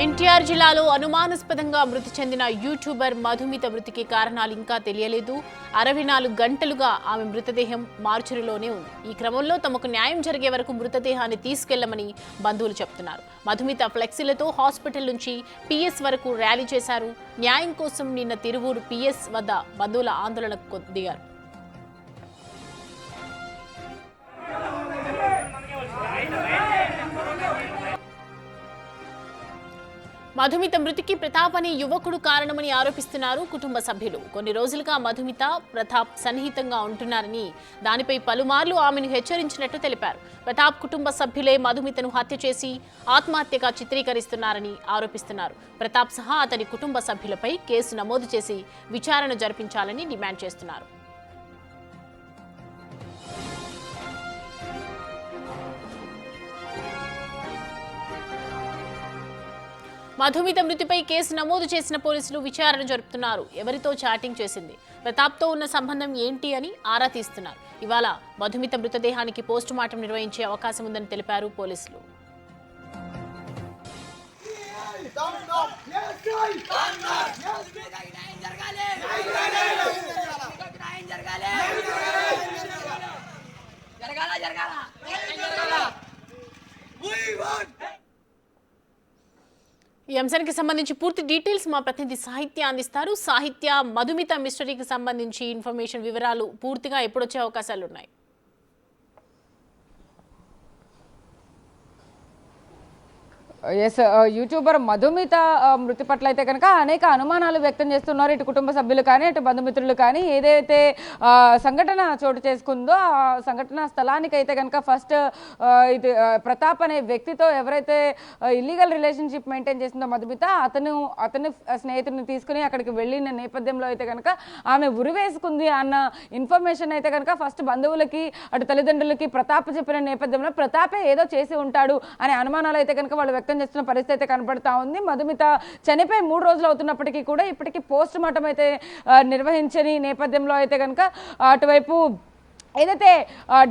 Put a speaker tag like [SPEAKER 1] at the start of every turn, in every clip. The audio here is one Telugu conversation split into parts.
[SPEAKER 1] ఎన్టీఆర్ జిల్లాలో అనుమానాస్పదంగా మృతి చెందిన యూట్యూబర్ మధుమిత మృతికి కారణాలు ఇంకా తెలియలేదు. 64 గంటలుగా ఆమె మృతదేహం మార్చురీలోనే ఉంది. ఈ క్రమంలో తమకు న్యాయం జరిగే వరకు మృతదేహాన్ని తీసుకెళ్లమని బంధువులు చెప్తున్నారు. మధుమిత ఫ్లెక్సీలతో హాస్పిటల్ నుంచి పిఎస్ వరకు ర్యాలీ చేశారు. న్యాయం కోసం నిన్న తిరువూరు పిఎస్ వద్ద బంధువుల ఆందోళనకు దిగారు. మధుమిత మృతికి ప్రతాప్ అనే యువకుడు కారణమని ఆరోపిస్తున్నారు కుటుంబ సభ్యులు. కొన్ని రోజులుగా మధుమిత ప్రతాప్ సన్నిహితంగా ఉంటున్నారని, దానిపై పలుమార్లు ఆమెను హెచ్చరించినట్టు తెలిపారు. ప్రతాప్ కుటుంబ సభ్యులే మధుమితను హత్య చేసి ఆత్మహత్యగా చిత్రీకరిస్తున్నారని ఆరోపిస్తున్నారు. ప్రతాప్ సహా అతని కుటుంబ సభ్యులపై కేసు నమోదు చేసి విచారణ జరిపించాలని డిమాండ్ చేస్తున్నారు. మధుమిత మృతిపై కేసు నమోదు చేసిన పోలీసులు విచారణ జరుపుతున్నారు. ఎవరితో చాటింగ్ చేసింది, ప్రతాప్తో ఉన్న సంబంధం ఏంటి అని ఆరా తీస్తున్నారు. ఇవాళ మధుమిత మృతదేహానికి పోస్టు మార్టం నిర్వహించే అవకాశం ఉందని తెలిపారు పోలీసులు. ఈ అంశానికి సంబంధించి పూర్తి డీటెయిల్స్ మా ప్రతినిధి సాహిత్య అందిస్తారు. సాహిత్య, మధుమిత మిస్టరీకి సంబంధించి ఇన్ఫర్మేషన్, వివరాలు పూర్తిగా ఎప్పుడొచ్చే అవకాశాలు ఉన్నాయి?
[SPEAKER 2] ఎస్, యూట్యూబర్ మధుమిత మృతి పట్ల అయితే కనుక అనేక అనుమానాలు వ్యక్తం చేస్తున్నారు. ఇటు కుటుంబ సభ్యులు కానీ, ఇటు బంధుమిత్రులు కానీ. ఏదైతే సంఘటన చోటు చేసుకుందో ఆ సంఘటన స్థలానికి అయితే కనుక ఫస్ట్ ఇది ప్రతాప్ అనే వ్యక్తితో ఎవరైతే ఇల్లీగల్ రిలేషన్షిప్ మెయింటైన్ చేసిందో మధుమిత, అతని స్నేహితుడిని తీసుకుని అక్కడికి వెళ్ళిన నేపథ్యంలో అయితే కనుక ఆమె ఉరివేసుకుంది అన్న ఇన్ఫర్మేషన్ అయితే కనుక ఫస్ట్ బంధువులకి, అటు తల్లిదండ్రులకి ప్రతాప్ చెప్పిన నేపథ్యంలో ప్రతాపే ఏదో చేసి ఉంటాడు అనే అనుమానాలు అయితే కనుక వాళ్ళు వ్యక్తం చేస్తున్న పరిస్థితి అయితే కనపడతా ఉంది. మధుమిత చనిపోయి 3 రోజులు అవుతున్నప్పటికీ కూడా ఇప్పటికీ పోస్ట్ మార్టం అయితే నిర్వహించని నేపథ్యంలో అయితే కనుక అటువైపు ఏదైతే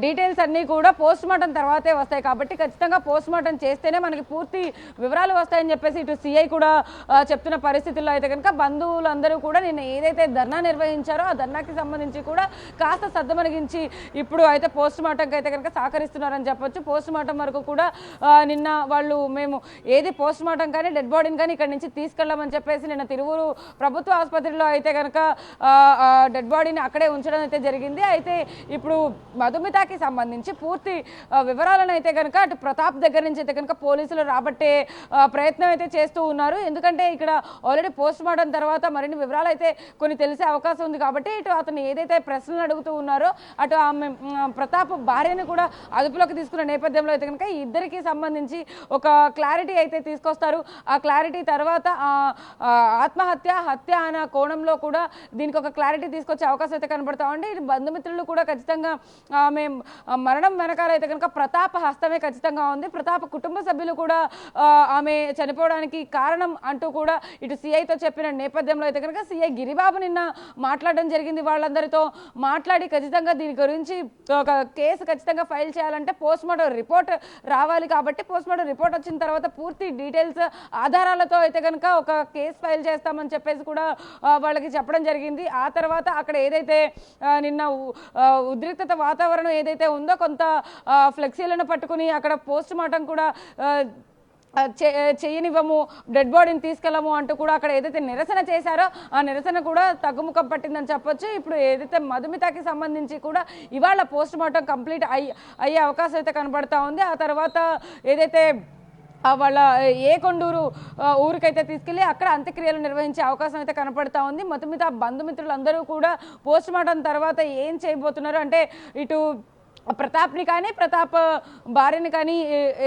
[SPEAKER 2] డీటెయిల్స్ అన్నీ కూడా పోస్ట్ మార్టం తర్వాతే వస్తాయి కాబట్టి ఖచ్చితంగా పోస్ట్ మార్టం చేస్తేనే మనకి పూర్తి వివరాలు వస్తాయని చెప్పేసి ఇటు సిఐ కూడా చెప్తున్న పరిస్థితుల్లో అయితే కనుక బంధువులందరూ కూడా నిన్న ఏదైతే ధర్నా నిర్వహించారో ఆ ధర్నాకి సంబంధించి కూడా కాస్త సద్దమణిగించి ఇప్పుడు అయితే పోస్ట్ మార్టంకి అయితే కనుక సహకరిస్తున్నారని చెప్పొచ్చు. పోస్ట్ మార్టం వరకు కూడా నిన్న వాళ్ళు మేము ఏది పోస్ట్ మార్టం కానీ డెడ్ బాడీని కానీ ఇక్కడ నుంచి తీసుకెళ్ళామని చెప్పేసి నిన్న తిరువూరు ప్రభుత్వ ఆసుపత్రిలో అయితే కనుక డెడ్ బాడీని అక్కడే ఉంచడం అయితే జరిగింది. అయితే ఇప్పుడు మధుమితకి సంబంధించి పూర్తి వివరాలను అయితే కనుక అటు ప్రతాప్ దగ్గర నుంచి అయితే కనుక పోలీసులు రాబట్టే ప్రయత్నం అయితే చేస్తూ ఉన్నారు. ఎందుకంటే ఇక్కడ ఆల్రెడీ పోస్ట్ మార్టం తర్వాత మరిన్ని వివరాలు అయితే కొన్ని తెలిసే అవకాశం ఉంది కాబట్టి ఇటు అతను ఏదైతే ప్రశ్నలు అడుగుతూ ఉన్నారో అటు ఆమె ప్రతాప్ భార్యను కూడా అదుపులోకి తీసుకున్న నేపథ్యంలో అయితే కనుక ఈ ఇద్దరికి సంబంధించి ఒక క్లారిటీ అయితే తీసుకొస్తారు. ఆ క్లారిటీ తర్వాత హత్య అనే కోణంలో కూడా దీనికి ఒక క్లారిటీ తీసుకొచ్చే అవకాశం అయితే కనబడతా ఉంది. ఇటు బంధుమిత్రులు కూడా ఖచ్చితంగా ఆమె మరణం వెనకాల అయితే కనుక ప్రతాప్ హస్తమే ఖచ్చితంగా ఉంది. ప్రతాప్ కుటుంబ సభ్యులు కూడా ఆమె చనిపోవడానికి కారణం అంటూ కూడా ఇటు సిఐతో చెప్పిన నేపథ్యంలో అయితే కనుక సిఐ గిరిబాబు నిన్న మాట్లాడడం జరిగింది. వాళ్ళందరితో మాట్లాడి ఖచ్చితంగా దీని గురించి ఒక కేసు ఖచ్చితంగా ఫైల్ చేయాలంటే పోస్ట్ మార్టం రిపోర్ట్ రావాలి కాబట్టి పోస్ట్ మార్టం రిపోర్ట్ వచ్చిన తర్వాత పూర్తి డీటెయిల్స్ ఆధారాలతో అయితే కనుక ఒక కేసు ఫైల్ చేస్తామని చెప్పేసి కూడా వాళ్ళకి చెప్పడం జరిగింది. ఆ తర్వాత అక్కడ ఏదైతే నిన్న ఉద్రిక్తత వాతావరణం ఏదైతే ఉందో కొంత ఫ్లెక్సీలను పట్టుకుని అక్కడ పోస్ట్ మార్టం కూడా చేయనివ్వము, డెడ్ బాడీని తీసుకెళ్ళము అంటూ కూడా అక్కడ ఏదైతే నిరసన చేశారో ఆ నిరసన కూడా తగ్గుముఖం పట్టిందని చెప్పొచ్చు. ఇప్పుడు ఏదైతే మధుమితకి సంబంధించి కూడా ఇవాళ పోస్ట్ మార్టం కంప్లీట్ అయ్యే అవకాశం అయితే కనబడతా ఉంది. ఆ తర్వాత ఏదైతే వాళ్ళ కొండూరు ఊరికైతే తీసుకెళ్ళి అక్కడ అంత్యక్రియలు నిర్వహించే అవకాశం అయితే కనపడతా ఉంది. మధుమిత బంధుమిత్రులందరూ కూడా పోస్ట్ మార్టం తర్వాత ఏం చేయబోతున్నారు అంటే ఇటు ప్రతాప్ని కానీ ప్రతాప్ భార్యని కానీ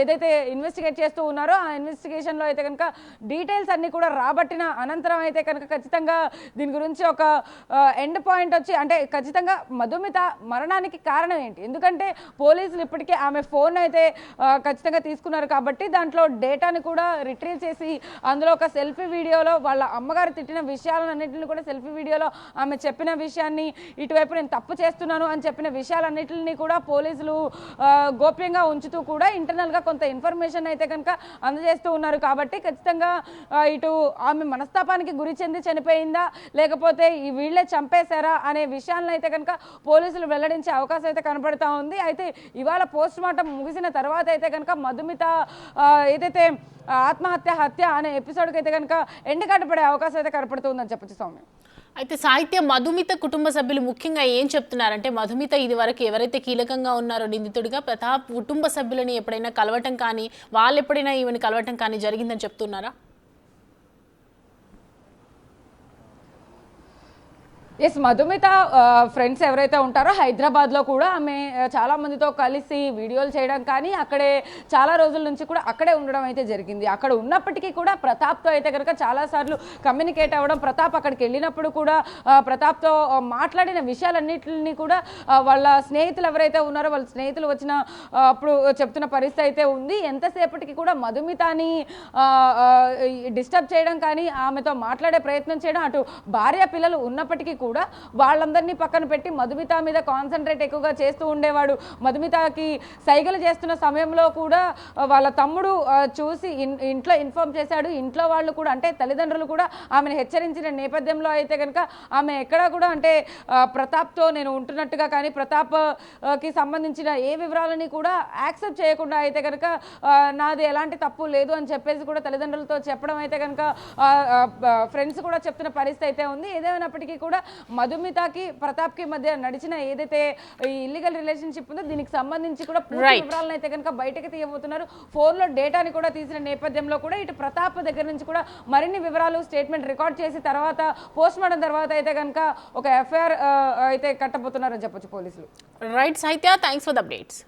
[SPEAKER 2] ఏదైతే ఇన్వెస్టిగేట్ చేస్తూ ఉన్నారో ఆ ఇన్వెస్టిగేషన్లో అయితే కనుక డీటెయిల్స్ అన్నీ కూడా రాబట్టిన అనంతరం అయితే కనుక ఖచ్చితంగా దీని గురించి ఒక ఎండ్ పాయింట్ వచ్చి అంటే ఖచ్చితంగా మధుమిత మరణానికి కారణం ఏంటి, ఎందుకంటే పోలీసులు ఇప్పటికే ఆమె ఫోన్ అయితే ఖచ్చితంగా తీసుకున్నారు కాబట్టి దాంట్లో డేటాని కూడా రిట్రీవ్ చేసి అందులో ఒక సెల్ఫీ వీడియోలో వాళ్ళ అమ్మగారు తిట్టిన విషయాలన్నింటినీ కూడా సెల్ఫీ వీడియోలో ఆమె చెప్పిన విషయాన్ని ఇటువైపు నేను తప్పు చేస్తున్నాను అని చెప్పిన విషయాలన్నింటినీ కూడా పోలీసులు గోప్యంగా ఉంచుతూ కూడా ఇంటర్నల్గా కొంత ఇన్ఫర్మేషన్ అయితే కనుక అందజేస్తూ ఉన్నారు. కాబట్టి ఖచ్చితంగా ఇటు ఆమె మనస్తాపానికి గురి చెంది చనిపోయిందా లేకపోతే ఈ వీళ్ళే చంపేశారా అనే విషయాలను అయితే కనుక పోలీసులు వెల్లడించే అవకాశం అయితే కనబడతా ఉంది. అయితే ఇవాళ పోస్ట్ మార్టం ముగిసిన తర్వాత అయితే కనుక మధుమిత ఏదైతే హత్య అనే ఎపిసోడ్కి అయితే కనుక ఎండగడ్డ పడే అవకాశం అయితే కనపడుతుందని చెప్పచ్చు సౌమ్య.
[SPEAKER 1] అయితే సాహిత్య మధుమిత కుటుంబ సభ్యులు ముఖ్యంగా ఏం చెప్తున్నారంటే మధుమిత ఇది వరకు ఎవరైతే కీలకంగా ఉన్నారో నిందితుడిగా ప్రతాప్ కుటుంబ సభ్యులని ఎప్పుడైనా కలవటం కానీ వాళ్ళు ఎప్పుడైనా ఈవెన్ కలవటం కానీ జరిగిందని చెప్తున్నారా?
[SPEAKER 2] ఎస్, మధుమిత ఫ్రెండ్స్ ఎవరైతే ఉంటారో హైదరాబాద్లో కూడా ఆమె చాలా మందితో కలిసి వీడియోలు చేయడం కానీ అక్కడే చాలా రోజుల నుంచి కూడా అక్కడే ఉండడం అయితే జరిగింది. అక్కడ ఉన్నప్పటికీ కూడా ప్రతాప్తో అయితే కనుక చాలాసార్లు కమ్యూనికేట్ అవ్వడం, ప్రతాప్ అక్కడికి వెళ్ళినప్పుడు కూడా ప్రతాప్తో మాట్లాడిన విషయాలన్నింటినీ కూడా వాళ్ళ స్నేహితులు ఎవరైతే ఉన్నారో వాళ్ళ స్నేహితులు వచ్చిన అప్పుడు చెప్తున్న పరిస్థితి అయితే ఉంది. ఎంతసేపటికి కూడా మధుమితని డిస్టర్బ్ చేయడం కానీ ఆమెతో మాట్లాడే ప్రయత్నం చేయడం, అటు భార్య పిల్లలు ఉన్నప్పటికీ కూడా వాళ్ళందరినీ పక్కన పెట్టి మధుమిత మీద కాన్సన్ట్రేట్ ఎక్కువగా చేస్తూ ఉండేవాడు. మధుమితకి సైగలు చేస్తున్న సమయంలో కూడా వాళ్ళ తమ్ముడు చూసి ఇంట్లో ఇన్ఫార్మ్ చేశాడు. ఇంట్లో వాళ్ళు కూడా అంటే తల్లిదండ్రులు కూడా ఆమెను హెచ్చరించిన నేపథ్యంలో అయితే కనుక ఆమె ఎక్కడా కూడా అంటే ప్రతాప్తో నేను ఉంటున్నట్టుగా కానీ ప్రతాప్కి సంబంధించిన ఏ వివరాలని కూడా యాక్సెప్ట్ చేయకుండా అయితే కనుక నాది ఎలాంటి తప్పు లేదు అని చెప్పేసి కూడా తల్లిదండ్రులతో చెప్పడం అయితే కనుక ఫ్రెండ్స్ కూడా చెప్తున్న పరిస్థితి అయితే ఉంది. ఏదేమైనప్పటికీ కూడా మధుమితకి ప్రతాప్కి మధ్య నడిచిన ఏదైతే ఈ ఇల్లీగల్ రిలేషన్షిప్ ఉందో దీనికి సంబంధించి కూడా పూర్తి వివరాలను అయితే కనుక బయటకు తీయబోతున్నారు. ఫోన్లో డేటాని కూడా తీసిన నేపథ్యంలో కూడా ఇటు ప్రతాప్ దగ్గర నుంచి కూడా మరిన్ని వివరాలు స్టేట్మెంట్ రికార్డ్ చేసి తర్వాత పోస్ట్ మార్టం తర్వాత అయితే కనుక ఒక ఎఫ్ఐఆర్ అయితే కట్టబోతున్నారని చెప్పొచ్చు పోలీసులు.
[SPEAKER 1] రైట్ సాహిత్య, థ్యాంక్స్ ఫర్ ద అప్డేట్స్.